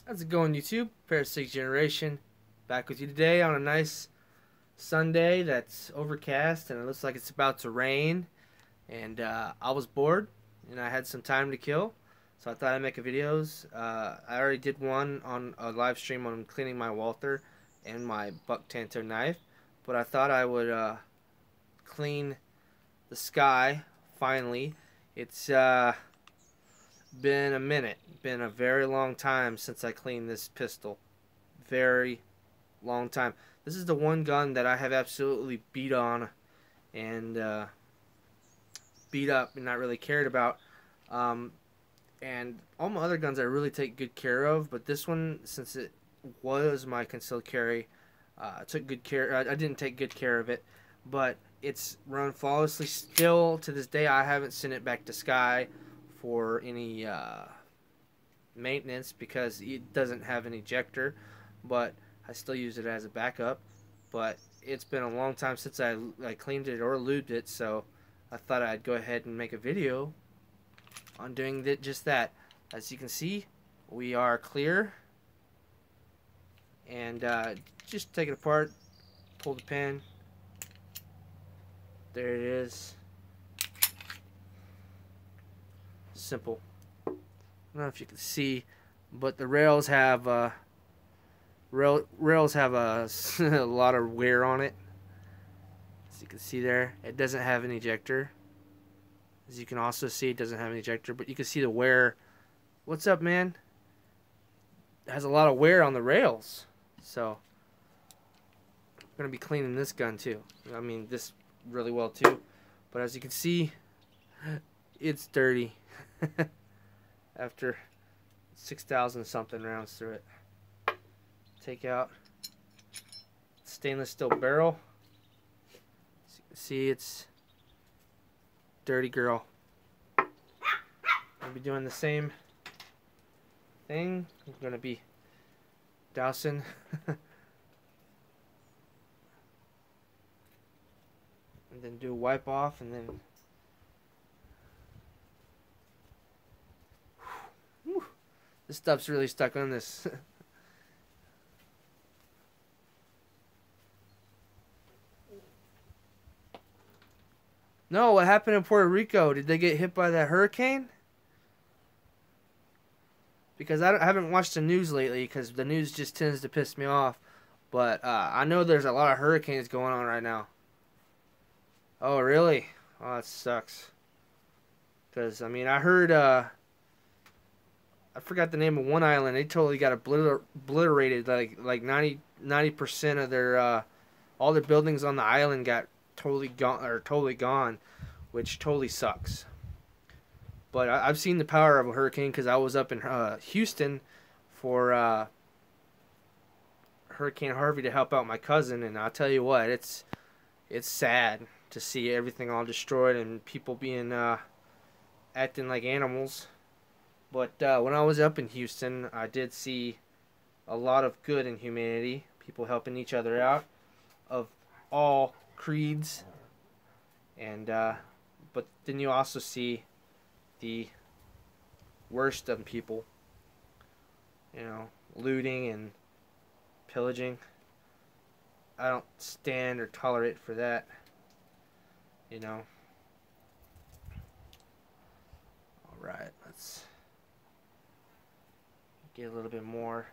How's it going, YouTube? Parasitic Generation back with you today on a nice Sunday that's overcast and it looks like it's about to rain. And I was bored and I had some time to kill, so I thought I'd make a videos. I already did one on a live stream on cleaning my Walther and my buck tanto knife, but I thought I would clean the sky finally. It's been a minute, been a very long time since I cleaned this pistol. Very long time. This is the one gun that I have absolutely beat on and beat up and not really cared about. And all my other guns I really take good care of, but this one, since it was my concealed carry, I took good care. I didn't take good care of it, but it's run flawlessly. Still to this day, I haven't sent it back to Sky for any maintenance because it doesn't have an ejector, but I still use it as a backup. But it's been a long time since I cleaned it or lubed it, so I thought I'd go ahead and make a video on doing just that. As you can see, we are clear, and just take it apart, pull the pin, there it is. Simple. I don't know if you can see, but the rails have a a lot of wear on it. As you can see there, it doesn't have an ejector. As you can also see, it doesn't have an ejector, but you can see the wear. What's up, man? It has a lot of wear on the rails. So I'm gonna be cleaning this gun too. I mean, this really well too. But as you can see, it's dirty after 6,000 something rounds through it. Take out stainless steel barrel. As you can see, it's dirty girl. I'll be doing the same thing. I'm gonna be dousing and then do a wipe off, and then whew, this stuff's really stuck on this. No, what happened in Puerto Rico? Did they get hit by that hurricane? Because I haven't watched the news lately, because the news just tends to piss me off. But I know there's a lot of hurricanes going on right now. Oh, really? Oh, that sucks. Because, I mean, I heard, I forgot the name of one island. They totally got obliterated. Like 90% of their, all their buildings on the island got totally gone, which totally sucks. But I've seen the power of a hurricane because I was up in Houston for Hurricane Harvey to help out my cousin, and I'll tell you what, it's sad to see everything all destroyed and people being acting like animals. But when I was up in Houston, I did see a lot of good in humanity, people helping each other out of all creeds, and but then you also see the worst of people, you know, looting and pillaging. I don't stand or tolerate for that, you know. Alright, let's get a little bit more.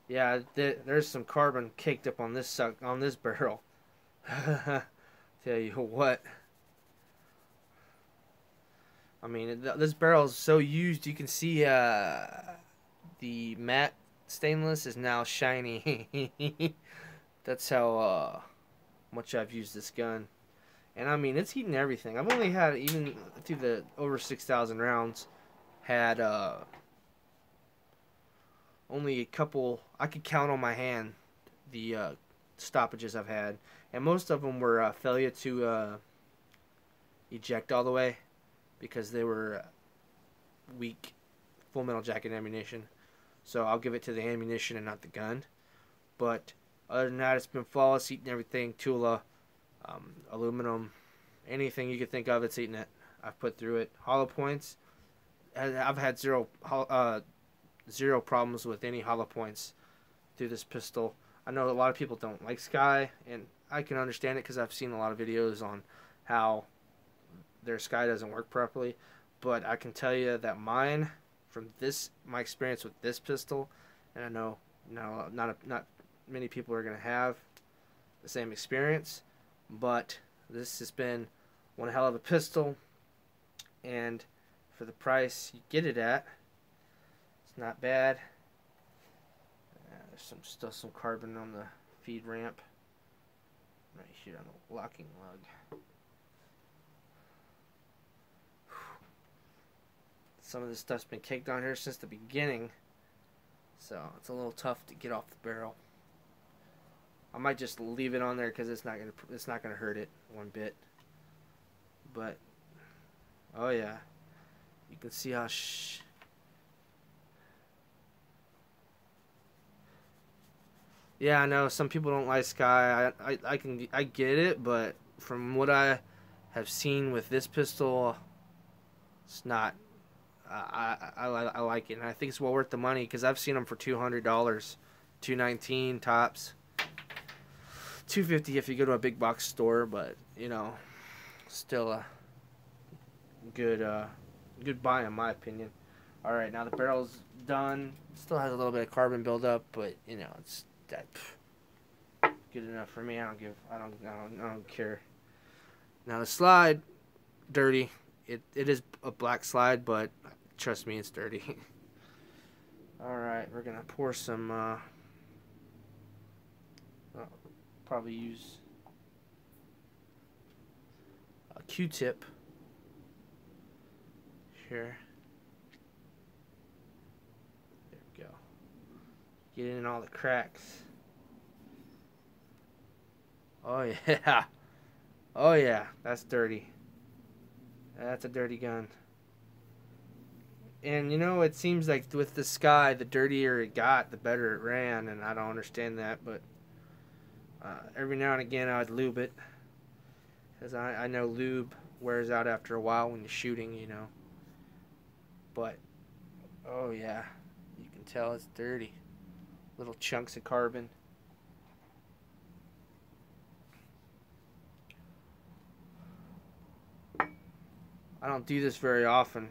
Yeah, there's some carbon caked up on this barrel. Tell you what, I mean, this barrel is so used. You can see the matte stainless is now shiny. That's how much I've used this gun. And I mean, it's eating everything. I've only had, even through the over 6,000 rounds, had only a couple, I could count on my hand the stoppages I've had. And most of them were failure to eject all the way because they were weak full metal jacket ammunition. So I'll give it to the ammunition and not the gun. But other than that, it's been flawless, eating everything. Tula, aluminum, anything you could think of, it's eating it. I've put through it. Hollow points, I've had zero zero problems with any hollow points through this pistol. I know a lot of people don't like SCCY, and I can understand it because I've seen a lot of videos on how their SCCY doesn't work properly. But I can tell you that mine, from my experience with this pistol, and I know not many people are going to have the same experience, but this has been one hell of a pistol, and for the price you get it at, it's not bad. There's still some carbon on the feed ramp right here on the locking lug. Some of this stuff's been caked on here since the beginning, so it's a little tough to get off the barrel. I might just leave it on there because it's not gonna hurt it one bit. But oh yeah, you can see how yeah, I know some people don't like SCCY. I get it, but from what I have seen with this pistol, it's not. I like it, and I think it's well worth the money because I've seen them for $200, $219 tops, $250 if you go to a big box store. But you know, still a good buy in my opinion. All right, now the barrel's done. Still has a little bit of carbon buildup, but you know it's good enough for me. I don't care. Now the slide, dirty. It is a black slide, but trust me, it's dirty. Alright, we're going to pour some, probably use a Q-tip here. There we go. Get in all the cracks. Oh yeah. Oh yeah, that's dirty. That's a dirty gun. And you know, it seems like with the SCCY, the dirtier it got, the better it ran, and I don't understand that, but every now and again I would lube it, because I know lube wears out after a while when you're shooting, you know. But oh yeah, you can tell it's dirty. Little chunks of carbon. I don't do this very often.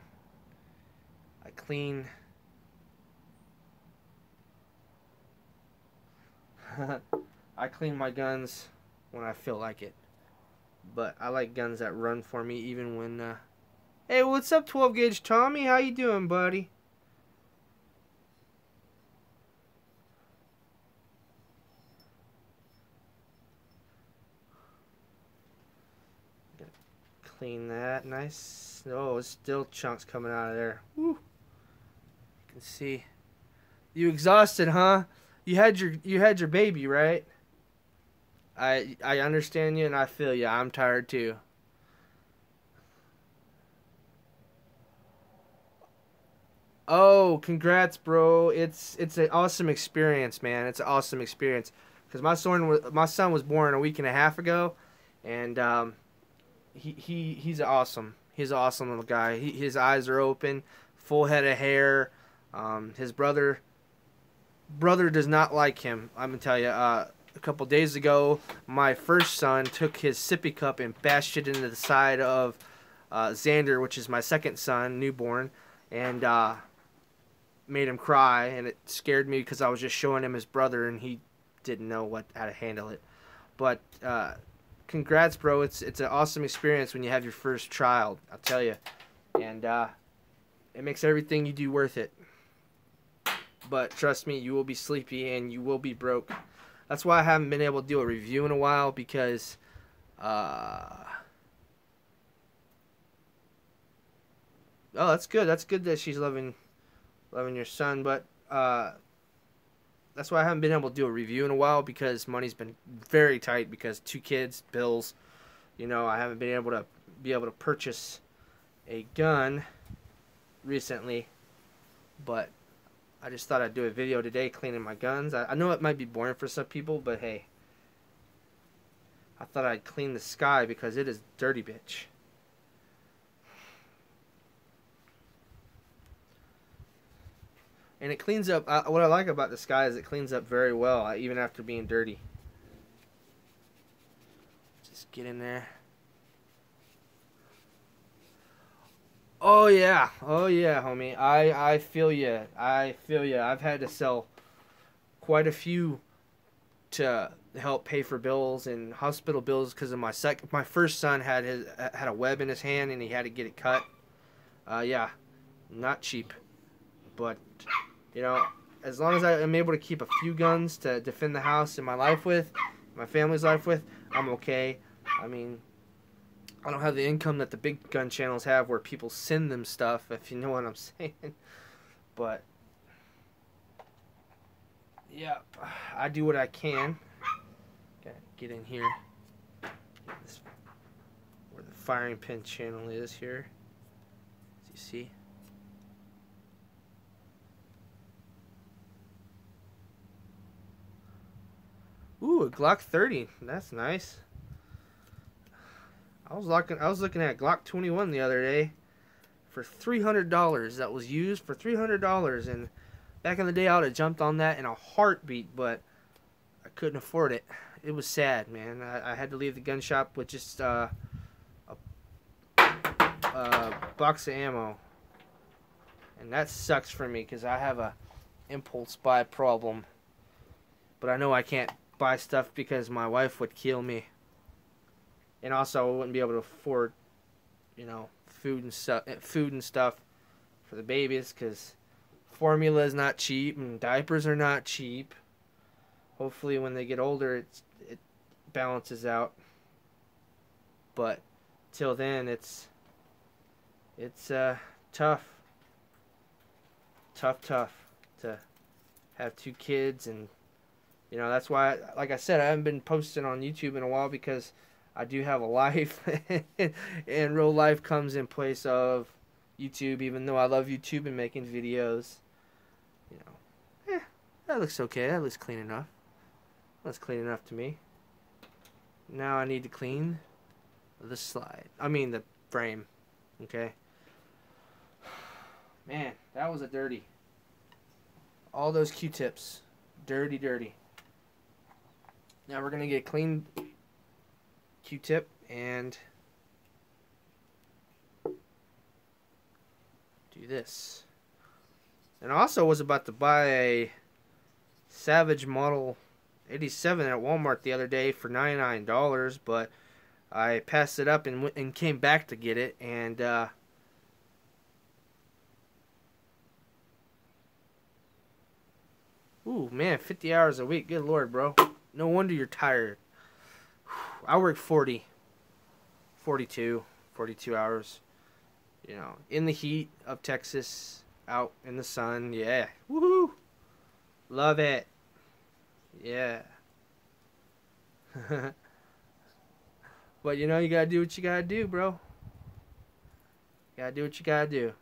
I clean I clean my guns when I feel like it. But I like guns that run for me even when Hey, what's up 12 gauge Tommy? How you doing, buddy? Clean that, nice. Oh, it's still chunks coming out of there. Woo. You can see. You exhausted, huh? You had your baby, right? I understand you and I feel you. I'm tired too. Oh, congrats, bro! It's an awesome experience, man. It's an awesome experience. Cause my son was born a week and a half ago, and he's awesome. He's an awesome little guy. His eyes are open, full head of hair. His brother does not like him. I'm gonna tell you. A couple days ago, my first son took his sippy cup and bashed it into the side of Xander, which is my second son, newborn, and made him cry, and it scared me because I was just showing him his brother, and he didn't know how to handle it. But congrats, bro. It's an awesome experience when you have your first child, I'll tell you. And it makes everything you do worth it. But trust me, you will be sleepy and you will be broke. That's why I haven't been able to do a review in a while, because oh, that's good. That's good that she's loving your son, but that's why I haven't been able to do a review in a while, because money's been very tight because 2 kids, bills. You know, I haven't been able to purchase a gun recently, but I just thought I'd do a video today cleaning my guns. I know it might be boring for some people, but hey, I thought I'd clean the SCCY because it is dirty, bitch. And it cleans up. What I like about the Sky is it cleans up very well, even after being dirty. Just get in there. Oh yeah, homie. I feel you. I feel you. I've had to sell quite a few to help pay for bills and hospital bills because of my first son had a web in his hand and he had to get it cut. Yeah, not cheap, but you know, as long as I am able to keep a few guns to defend the house and my life with, my family's life with, I'm okay. I mean, I don't have the income that the big gun channels have where people send them stuff, if you know what I'm saying. But yeah, I do what I can. Gotta get in here. This, where the firing pin channel is here. As you see. Ooh, a Glock 30. That's nice. I was looking at Glock 21 the other day for $300. That was used for $300, and back in the day I would have jumped on that in a heartbeat, but I couldn't afford it. It was sad, man. I had to leave the gun shop with just a box of ammo, and that sucks for me because I have a impulse buy problem. But I know I can't buy stuff because my wife would kill me. And also, I wouldn't be able to afford, you know, food and stuff for the babies because formula is not cheap and diapers are not cheap. Hopefully, when they get older, it balances out. But till then, it's tough to have two kids, and you know that's why, like I said, I haven't been posting on YouTube in a while because I do have a life, and real life comes in place of YouTube. Even though I love YouTube and making videos, you know, that looks okay. That looks clean enough. That's clean enough to me. Now I need to clean the slide. I mean the frame. Okay. Man, that was a dirty. All those Q-tips, dirty, dirty. Now we're gonna get a clean Q-tip and do this. And I also was about to buy a Savage Model 87 at Walmart the other day for $99, but I passed it up and came back to get it, and ooh, man, 50 hours a week. Good Lord, bro. No wonder you're tired. I work 42 hours, you know, in the heat of Texas, out in the sun. Yeah. Woohoo. Love it. Yeah. But, you know, you gotta do what you gotta do, bro. You gotta do what you gotta do.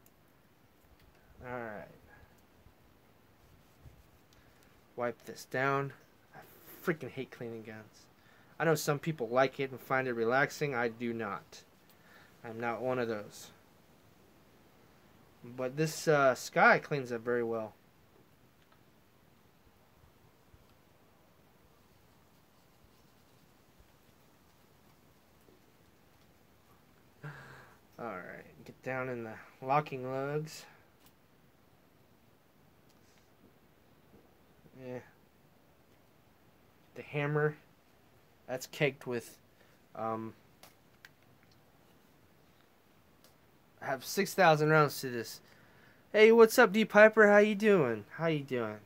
Alright. Wipe this down. I freaking hate cleaning guns. I know some people like it and find it relaxing. I do not. I'm not one of those. But this Sky cleans up very well. Alright, get down in the locking lugs. Yeah. The hammer. That's caked with I have 6,000 rounds to this. Hey, what's up, D Piper? How you doing? How you doing?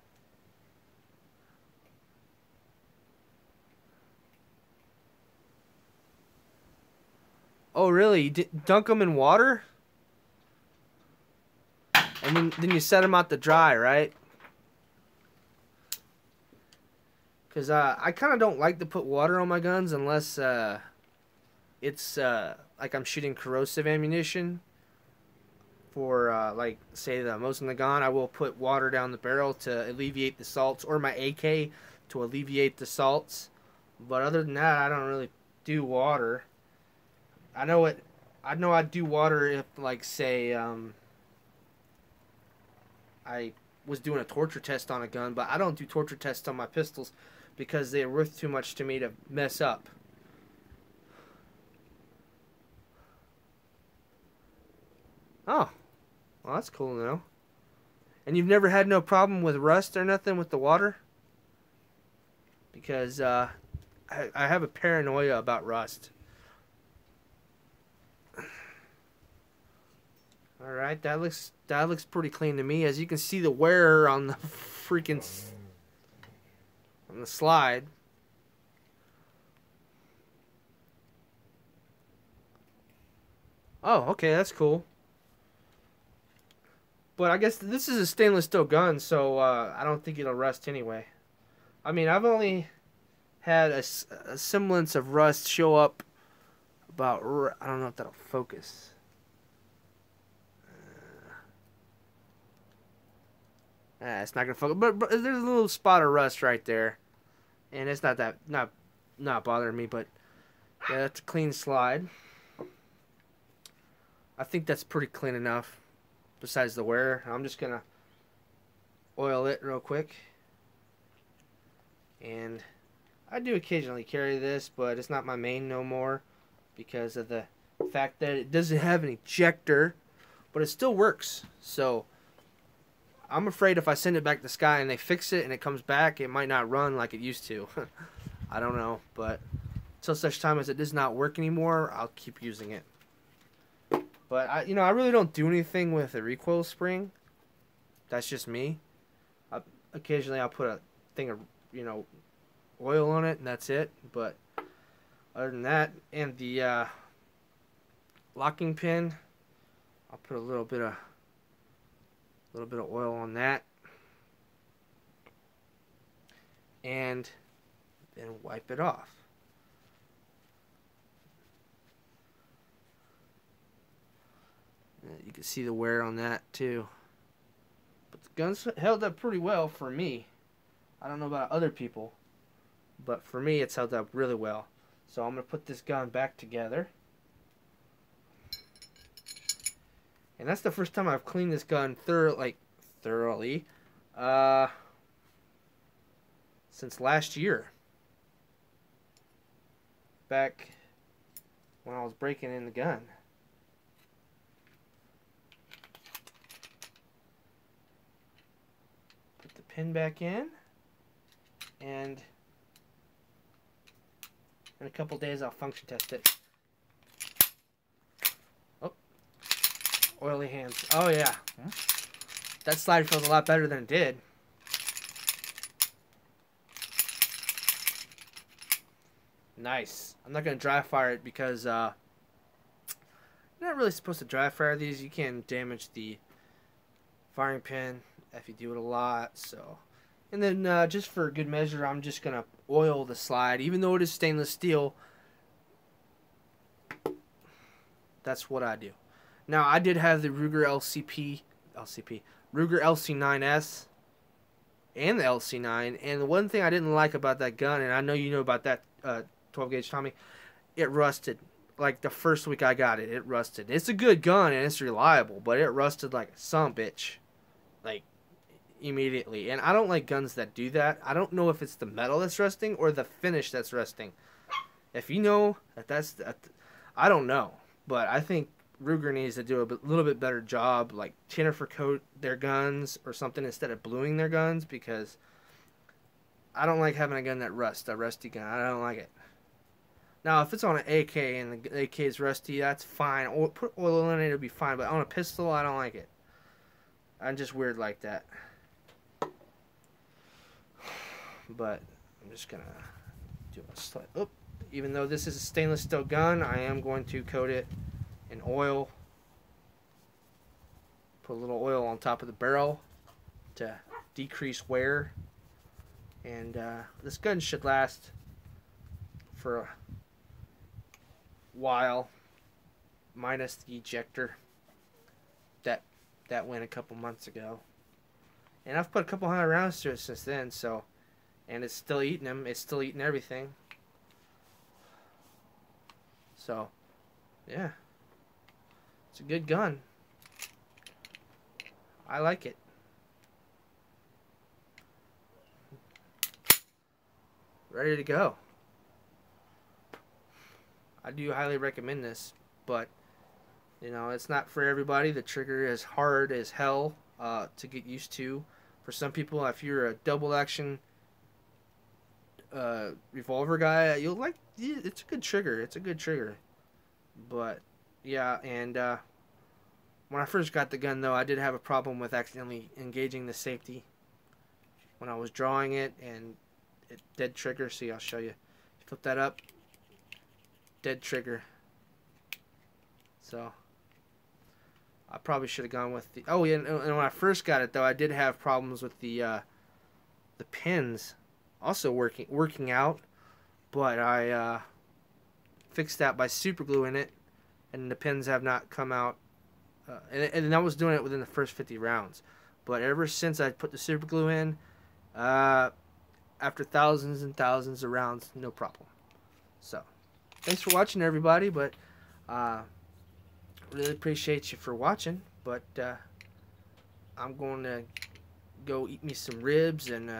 Oh, really? You dunk them in water? And then you set them out to dry, right? Because I kind of don't like to put water on my guns unless it's like I'm shooting corrosive ammunition. For like, say, the Mosin Nagant, I will put water down the barrel to alleviate the salts, or my AK to alleviate the salts. But other than that, I don't really do water. I know I'd do water if, like, say, I was doing a torture test on a gun, but I don't do torture tests on my pistols because they're worth too much to me to mess up. Oh, well, that's cool to know. And you've never had no problem with rust or nothing with the water? Because I have a paranoia about rust. All right, that looks pretty clean to me. As you can see, the wear on the freaking on the slide. Oh, okay, that's cool. But I guess this is a stainless steel gun, so I don't think it'll rust anyway. I mean, I've only had a semblance of rust show up about, I don't know if that'll focus. It's not gonna focus, but there's a little spot of rust right there, and it's not bothering me. But yeah, that's a clean slide. I think that's pretty clean enough. Besides the wear, I'm just gonna oil it real quick. And I do occasionally carry this, but it's not my main no more because of the fact that it doesn't have an ejector, but it still works. So I'm afraid if I send it back to Sky and they fix it and it comes back, it might not run like it used to. I don't know, but until such time as it does not work anymore, I'll keep using it. But I really don't do anything with the recoil spring. That's just me. Occasionally I'll put a thing of, oil on it and that's it. But other than that, and the locking pin, I'll put a little bit of oil on that, and then wipe it off. You can see the wear on that too. But the gun's held up pretty well for me. I don't know about other people, but for me it's held up really well. So I'm going to put this gun back together. And that's the first time I've cleaned this gun thoroughly since last year. Back when I was breaking in the gun. Put the pin back in, and in a couple days I'll function test it. Oh, oily hands. Oh yeah. That slide feels a lot better than it did. Nice. I'm not going to dry fire it because you're not really supposed to dry fire these. You can damage the firing pin if you do it a lot. So, and then just for good measure, I'm just going to oil the slide. Even though it is stainless steel, that's what I do. Now, I did have the Ruger Ruger LC9S and the LC9, and the one thing I didn't like about that gun, and I know you know about that 12 gauge Tommy, it rusted. Like the first week I got it, it rusted. It's a good gun and it's reliable, but it rusted like a son of a bitch, like immediately. And I don't like guns that do that. I don't know if it's the metal that's rusting or the finish that's rusting. If you know that's I don't know, but I think Ruger needs to do a little bit better job, like Jennifer coat their guns or something instead of bluing their guns, because I don't like having a gun that rusts, a rusty gun. I don't like it. Now, if it's on an AK and the AK is rusty, that's fine. Or put oil in it, it'll be fine. But on a pistol, I don't like it. I'm just weird like that. But I'm just gonna do a slight. Oh, even though this is a stainless steel gun, I am going to coat it in oil. Put a little oil on top of the barrel to decrease wear. And this gun should last for a while, minus the ejector that went a couple months ago. And I've put a couple hundred rounds to it since then, so, and it's still eating them. It's still eating everything. So, yeah. It's a good gun. I like it. ready to go. I do highly recommend this, but you know, it's not for everybody. The trigger is hard as hell to get used to. For some people, if you're a double action revolver guy, you'll like. It's a good trigger. It's a good trigger. But yeah, and when I first got the gun, though, I did have a problem with accidentally engaging the safety when I was drawing it, and it dead trigger. See, I'll show you. Flip that up. Dead trigger. So I probably should have gone with the. Oh yeah, and when I first got it, though, I did have problems with the pins also working out, but I fixed that by super gluing it, and the pins have not come out. And I was doing it within the first 50 rounds, but ever since I put the super glue in, after thousands and thousands of rounds, no problem. So, thanks for watching, everybody. But really appreciate you for watching. But I'm going to go eat me some ribs and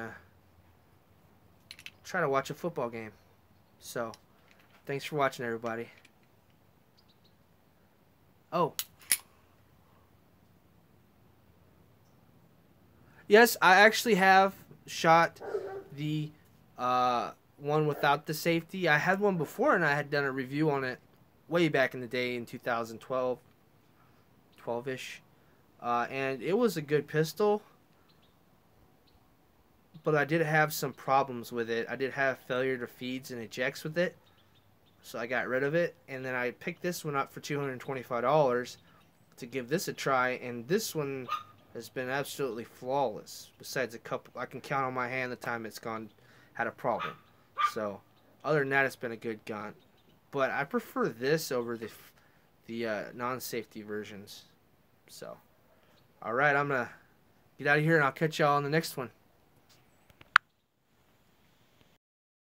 try to watch a football game. So, thanks for watching, everybody. Oh. Yes, I actually have shot the one without the safety. I had one before, and I had done a review on it way back in the day in 2012, 12-ish. And it was a good pistol, but I did have some problems with it. I did have failure to feeds and ejects with it, so I got rid of it. And then I picked this one up for $225 to give this a try, and this one has been absolutely flawless. Besides a couple, I can count on my hand the time it's had a problem. So other than that, it's been a good gun. But I prefer this over the non-safety versions. So, all right, I'm gonna get out of here, and I'll catch y'all on the next one.